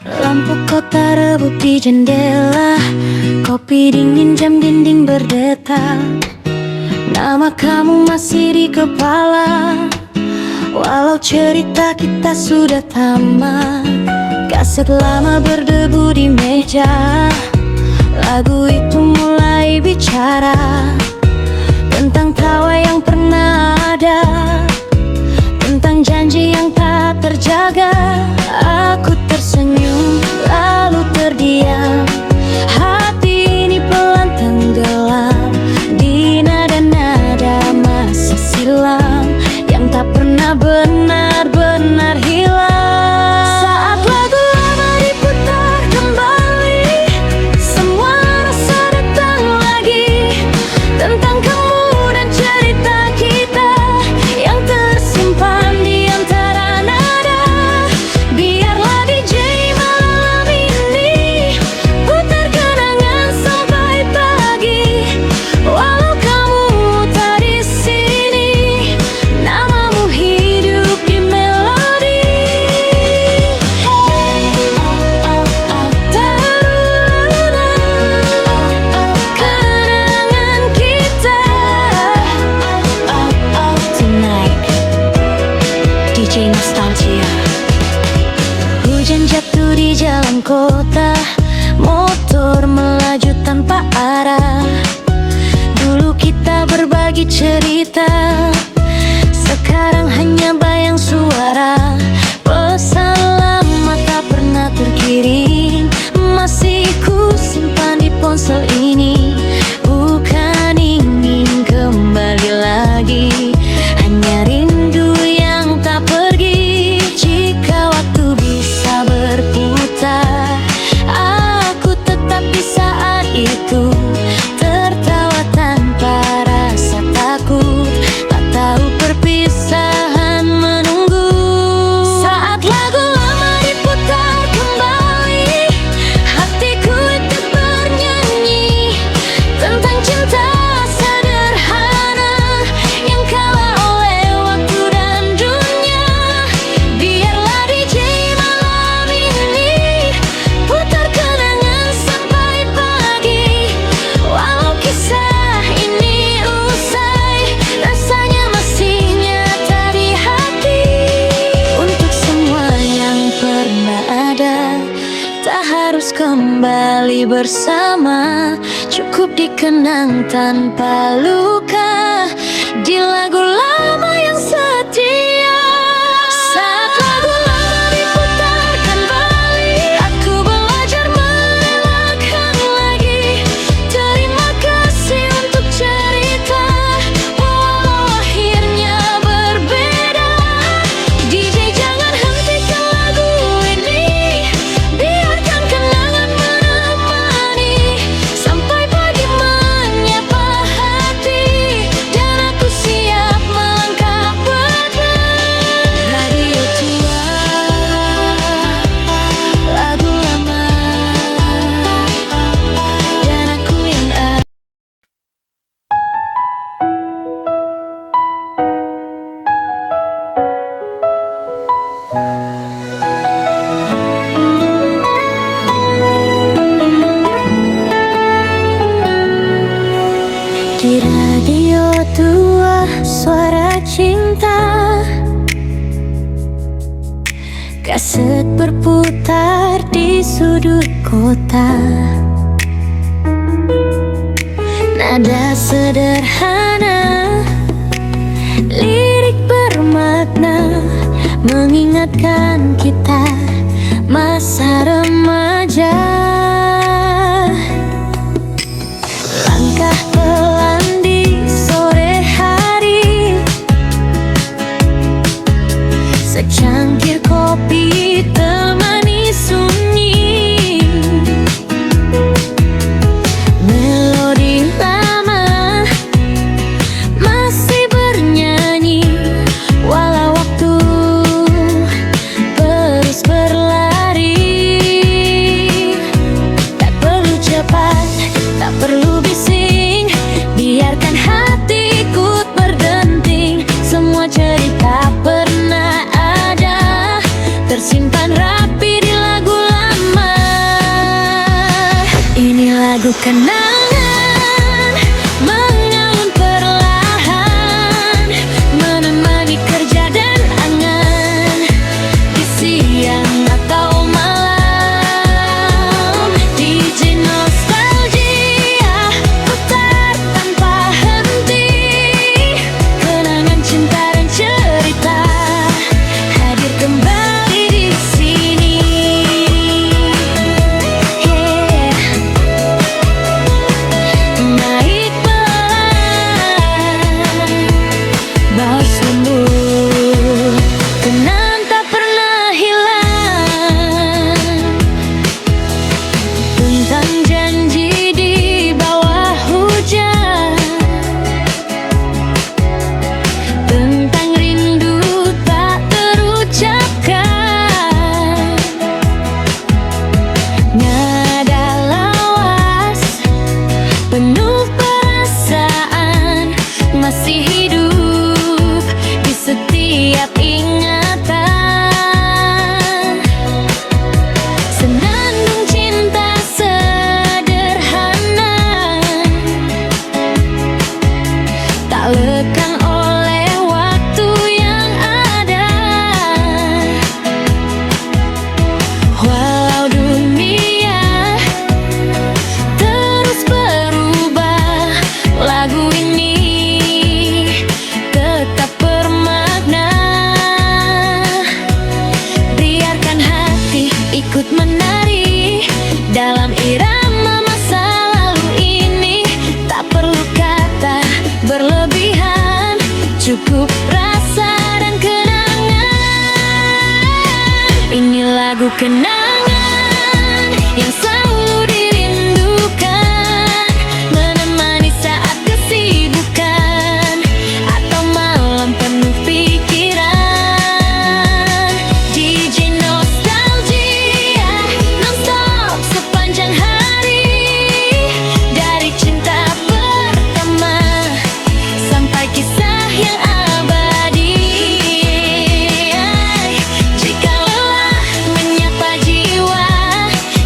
Lampu kota rebuk di jendela, kopi dingin, jam dinding berdetak. Nama kamu masih di kepala, walau cerita kita sudah tamat. Kaset lama berdebu di meja, lagu itu mulai bicara tentang tawa yang pernah ada, tentang janji yang tak terjaga. Aku tersenyum lalu terdiam, hati ini pelan tenggelam di nada-nada masa silam yang tak pernah benar-benar hilang. Saat lagu lama diputar kembali, semua rasa datang lagi, tentang kamu dan cerita kita yang tersimpan di antara nada. Biarlah DJ malam ini putar kenangan sampai pagi, walau kamu tak di sini, namamu hidup di melodi. Kenangan kita tonight, DJ Nostalgia. Hujan jatuh di jalan kota, motor melaju tanpa arah. Dulu kita berbagi cerita, sekarang hanya bayang suara. Pesan lama tak pernah terkirim, masih ku simpan di ponsel ini. Bukan ingin kembali lagi, hanya rindu yang tak pergi. Jika waktu bisa berputar, aku tetap di saat itu, tertawa tanpa rasa takut, tak tahu perpisahan menunggu. Saat lagu lama diputar kembali, hatiku ikut bernyanyi tentang cinta sederhana yang kalah oleh waktu dan dunia. Biarlah DJ malam ini putar kenangan sampai pagi, walau kisah ini usai, rasanya masih nyata di hati. Untuk semua yang pernah ada, tak harus kembali bersama, cukup dikenang tanpa luka di lagu lama yang setia. Saat lagu lama diputar kembali, aku belajar merelakan lagi. Terima kasih untuk cerita, walau akhirnya berbeda. DJ jangan hentikan lagu ini, biarkan kenangan menemani sampai pagi menyapa hati, dan aku siap melangkah berat. Radio tua, lagu lama, dan aku yang ada. Di radio tua, suara cinta, kaset berputar di sudut kota. Nada sederhana, lirik bermakna, mengingatkan kita masa remaja. Langkah pelan di sore hari, secangkir kopi temani sunyi. Melodi lama masih bernyanyi, walau waktu terus berlari. Tak perlu cepat, tak perlu bising, biarkan hati ikut berdenting. Semua cerita pernah ada, lagu kenangan mengalun perlahan, menemani kerja dan angan di siang atau malam. DJ Nostalgia putar tanpa henti, kenangan cinta dan cerita hadir kembali di sini. Naik pelan, baus lembut, kenang tak pernah hilang. Tentang janji di bawah hujan, tentang rindu tak terucapkan. Nada lawas penuh perasaan masih hidup di setiap ingatan. Senandung cinta sederhana, tak lekang oleh waktu yang ada. Walau dunia terus berubah, lagu ini tetap bermakna. Biarkan hati ikut menari dalam irama masa lalu ini. Tak perlu kata berlebihan, cukup rasa dan kenangan. Ini lagu kenangan yang selalu dirindukan, menemani saat kesibukan atau malam penuh pikiran. DJ Nostalgia non-stop sepanjang hari, dari cinta pertama sampai kisah yang abadi. Jika lelah menyapa jiwa,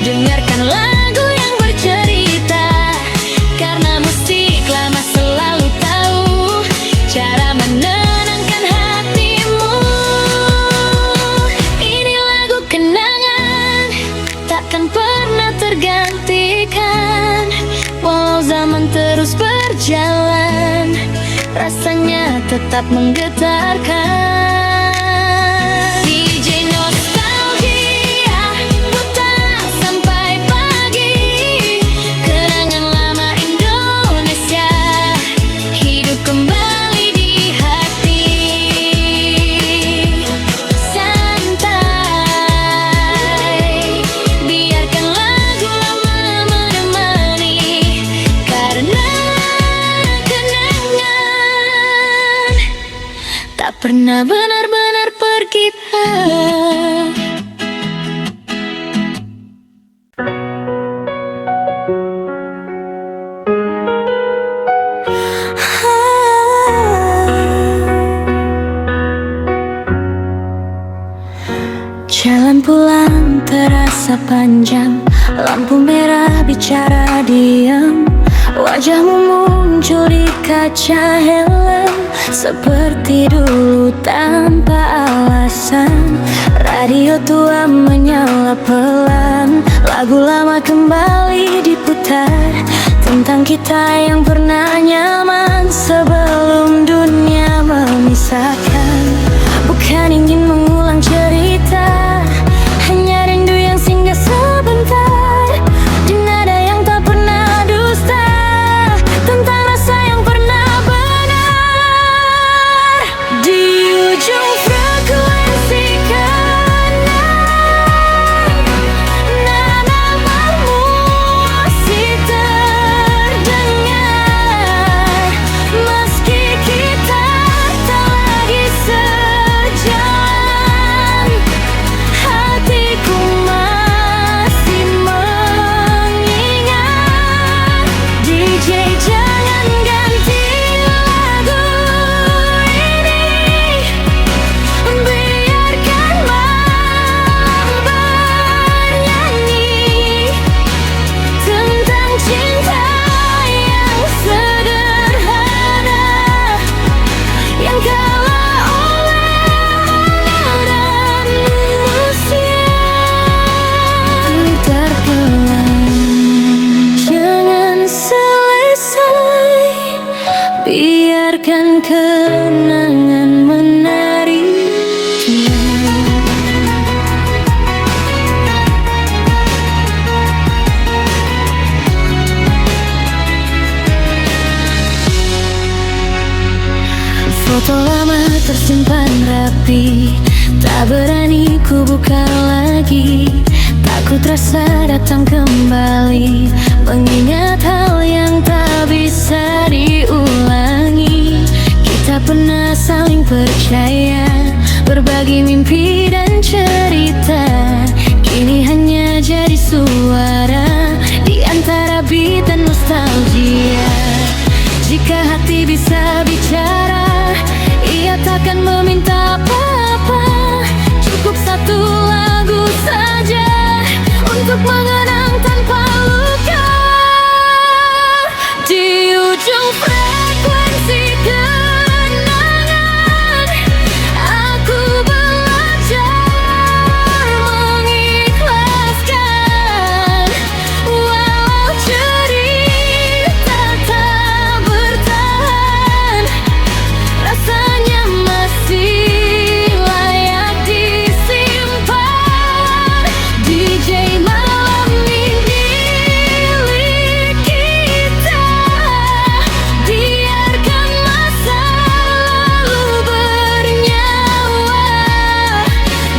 dengarkan lagu yang bercerita, karena musik lama selalu tahu cara menenangkan hatimu. Ini lagu kenangan takkan pernah tergantikan, walau zaman terus berjalan, rasanya tetap menggetarkan. DJ Nostalgia putar sampai pagi, kenangan lama Indonesia hidup kembali di hati. Santai, biarkan lagu lama menemani, karena kenangan tak pernah benar-benar pergi. Jalan pulang terasa panjang, lampu merah bicara diam, wajahmu muncul di kaca helm seperti dulu tanpa alasan. Radio tua menyala pelan, lagu lama kembali diputar, tentang kita yang pernah nyaman sebelum dunia memisahkan. Bukan ingin mengulang cerita, hanya rindu yang singgah sebentar, di nada yang tak pernah dusta, tentang rasa yang pernah benar. Di ujung frekuensi kanan, namamu masih terdengar, meski kita tak lagi Foto lama tersimpan rapi, tak berani ku buka lagi. Takut rasa datang kembali, mengingat hal yang tak bisa diulangi. Kita pernah saling percaya, berbagi mimpi dan cerita. Kini hanya jadi suara di antara beat dan nostalgia. Jika hati bisa bicara, ia takkan meminta apa-apa. Cukup satu lagu saja untuk mengenang tanpa luka. Di ujung frekuensi kenangan, aku belajar mengikhlaskan. Walau cerita tak bertahan, rasanya masih layak disimpan. DJ malam ini milik kita, biarkan masa lalu bernyawa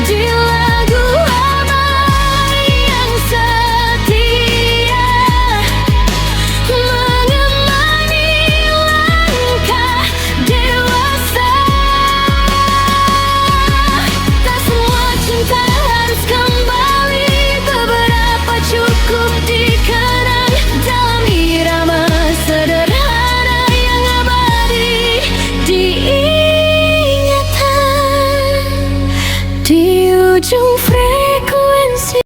di lagu lama yang setia, mengemani langkah dewasa. Tak semua cinta harus kembali, beberapa cukup dikenang dalam irama sederhana yang abadi diingatan. Di ujung frekuensi.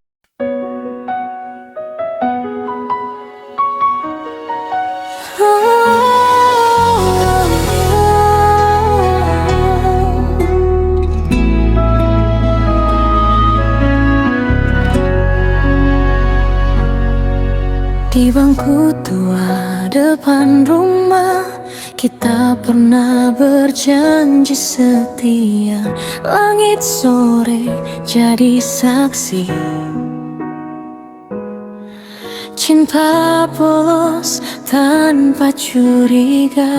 Di bangku tua depan rumah, kita pernah berjanji setia. Langit sore jadi saksi, cinta polos tanpa curiga.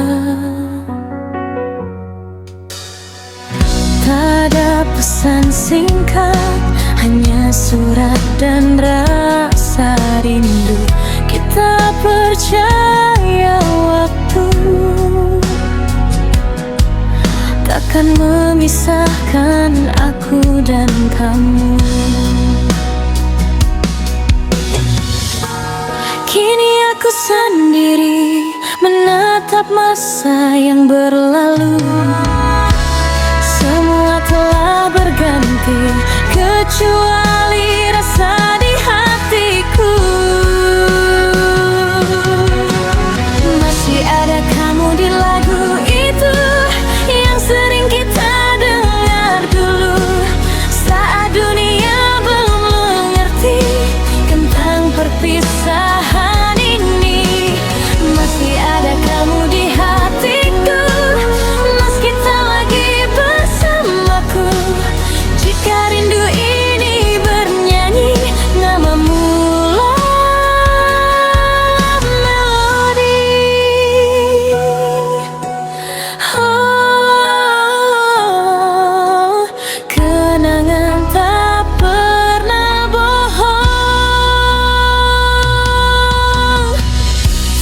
Tak ada pesan singkat, hanya surat dan rasa rindu. Kita percaya waktu takkan memisahkan aku dan kamu. Kini aku sendiri menatap masa yang berlalu. Semua telah berganti, kecuali rasa di hatiku. Masih ada kamu di lagu itu yang sering kita dengar dulu, saat dunia belum mengerti tentang perpisahan ini. Masih ada kamu di hatiku, meski tak lagi bersamaku. Jika rindu ini bernyanyi namamu lewat melodi. Oh, kenangan tak pernah bohong.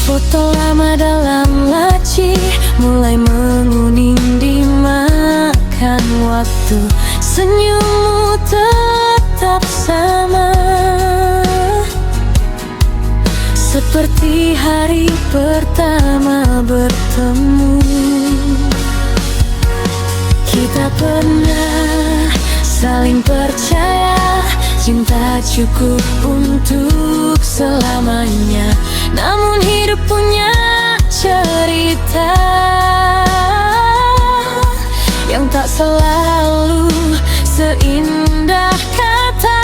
Foto lama dalam laci mulai menguning dimakan waktu. Senyummu tetap sama, seperti hari pertama bertemu. Kita pernah saling percaya, cinta cukup untuk selamanya. Namun hidup punya cerita yang tak selalu seindah kata.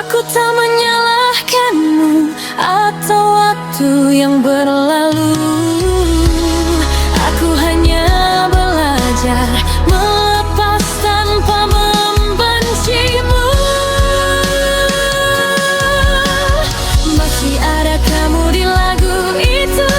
Aku tak menyalahkanmu atau waktu yang berlalu. Aku hanya belajar melepas tanpa membencimu. Masih ada kamu di lagu itu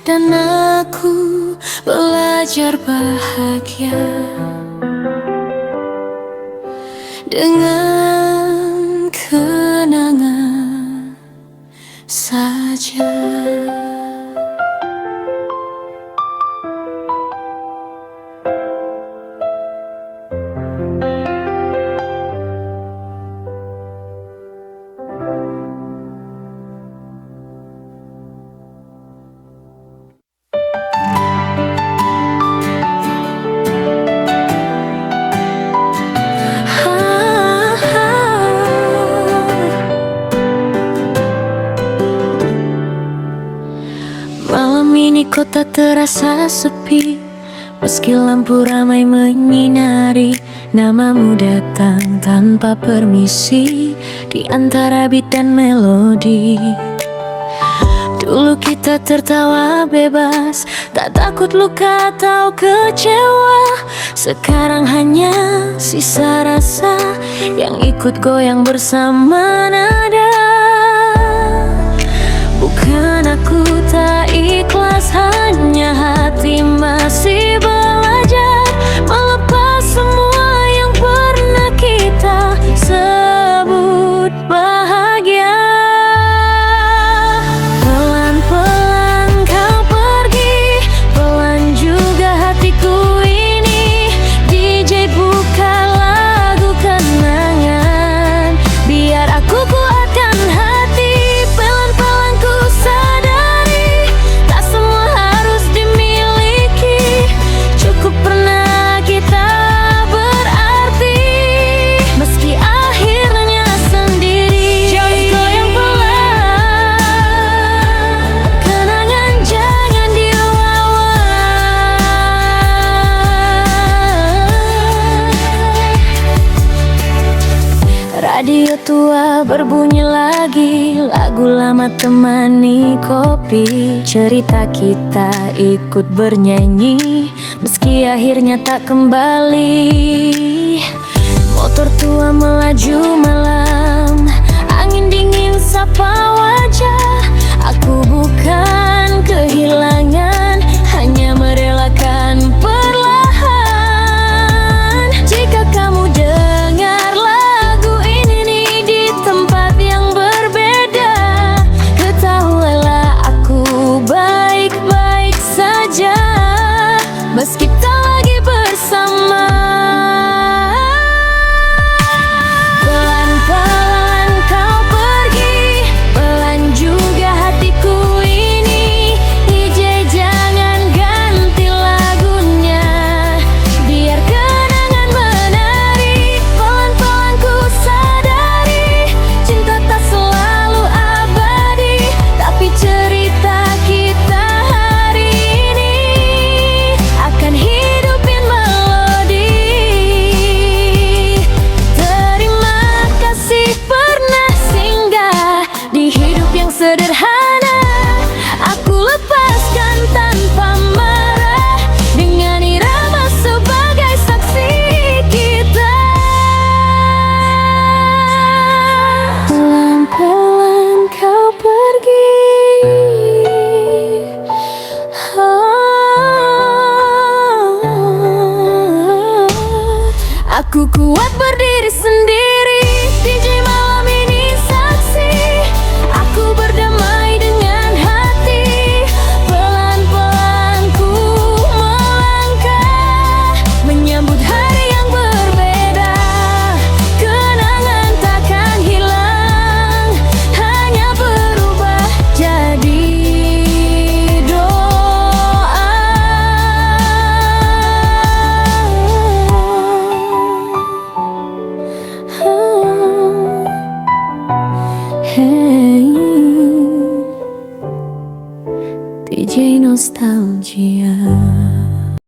dan aku belajar bahagia dengan kenangan saja. Malam ini kota terasa sepi, meski lampu ramai menyinari. Namamu datang tanpa permisi di antara beat dan melodi. Dulu kita tertawa bebas, tak takut luka atau kecewa. Sekarang hanya sisa rasa yang ikut goyang bersama nada. Bukan aku tak ikhlas, hanya hati masih belajar melepas semua yang pernah kita sebut bahagia. Pelan-pelan kau pergi, pelan juga hatiku ini. DJ buka lagu kenangan, biar aku kuatkan hati. Pelan-pelan ku sadari, tak semua harus dimiliki. Cukup pernah kita berarti, meski akhirnya sendiri. Goyang pelan, kenangan jangan dilawan. Radio tua berbunyi lagi, lagu lama temani kopi. Cerita kita ikut bernyanyi, meski akhirnya tak kembali. Motor tua melaju malam, angin dingin sapa wajah. Aku bukan kehilangan, hanya merelakan perlahan. Jika kamu dengar lagu ini nih di tempat yang berbeda, ketahuilah aku baik-baik saja, meski tak lagi bersama. Pelan-pelan kau pergi, pelan juga hatiku ini. DJ jangan ganti lagunya, biar kenangan menari. Pelan-pelan ku sadari, cinta tak selalu abadi, tapi cerita kita hari ini akan hidupin melodi. Terima kasih pernah singgah di hidup yang sederhana. Aku lepaskan tanpa marah, dengan irama sebagai saksi kita. Pelan-pelan kau pergi, aku kuat berdiri sendiri.